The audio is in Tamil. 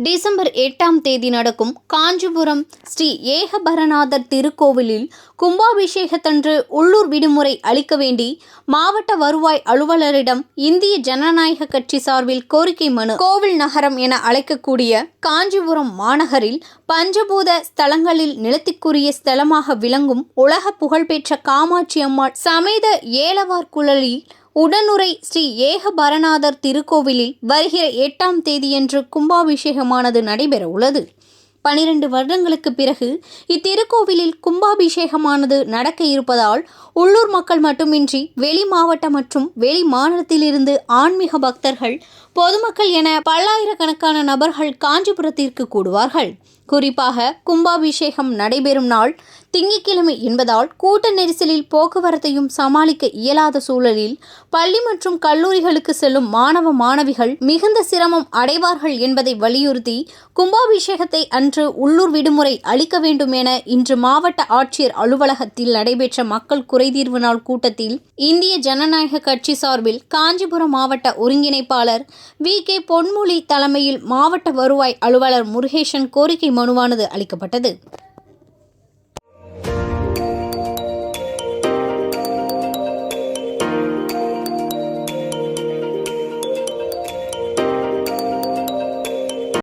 டிசம்பர் 8ஆம் தேதி நடக்கும் காஞ்சிபுரம் ஸ்ரீ ஏகபரநாதர் திருக்கோவிலில் கும்பாபிஷேகத்தன்று உள்ளூர் விடுமுறை அளிக்க வேண்டி மாவட்ட வருவாய் அலுவலரிடம் இந்திய ஜனநாயக கட்சி சார்பில் கோரிக்கை மனு. கோவில் நகரம் என அழைக்கக்கூடிய காஞ்சிபுரம் மாநகரில் பஞ்சபூத ஸ்தலங்களில் நிலத்திற்குரிய ஸ்தலமாக விளங்கும் உலக புகழ்பெற்ற காமாட்சி அம்மாள் சமேத ஏலவார்குழலி உடனுறை ஸ்ரீ ஏகபரநாதர் திருக்கோவிலில் வருகிற 8ஆம் தேதியன்று கும்பாபிஷேகமானது நடைபெற உள்ளது. 12 வருடங்களுக்கு பிறகு இத்திருக்கோவிலில் கும்பாபிஷேகமானது நடக்க இருப்பதால் உள்ளூர் மக்கள் மட்டுமின்றி வெளி மாவட்ட மற்றும் வெளி மாநிலத்திலிருந்து ஆன்மீக பக்தர்கள், பொதுமக்கள் என பல்லாயிரக்கணக்கான நபர்கள் காஞ்சிபுரத்திற்கு கூடுவார்கள். குறிப்பாக கும்பாபிஷேகம் நடைபெறும் நாள் திங்கட்கிழமை என்பதால் கூட்ட நெரிசலில் போக்குவரத்தையும் சமாளிக்க இயலாத சூழலில் பள்ளி மற்றும் கல்லூரிகளுக்கு செல்லும் மாணவ மாணவிகள் மிகுந்த சிரமம் அடைவார்கள் என்பதை வலியுறுத்தி கும்பாபிஷேகத்தை அன்று உள்ளூர் விடுமுறை அளிக்க வேண்டும் என இன்று மாவட்ட ஆட்சியர் அலுவலகத்தில் நடைபெற்ற மக்கள் குறைதீர்வு நாள் கூட்டத்தில் இந்திய ஜனநாயக கட்சி சார்பில் காஞ்சிபுரம் மாவட்ட ஒருங்கிணைப்பாளர் வி.கே. பொன்மொழி தலைமையில் மாவட்ட வருவாய் அலுவலர் முருகேசன் கோரிக்கை மனுவானது அளிக்கப்பட்டது.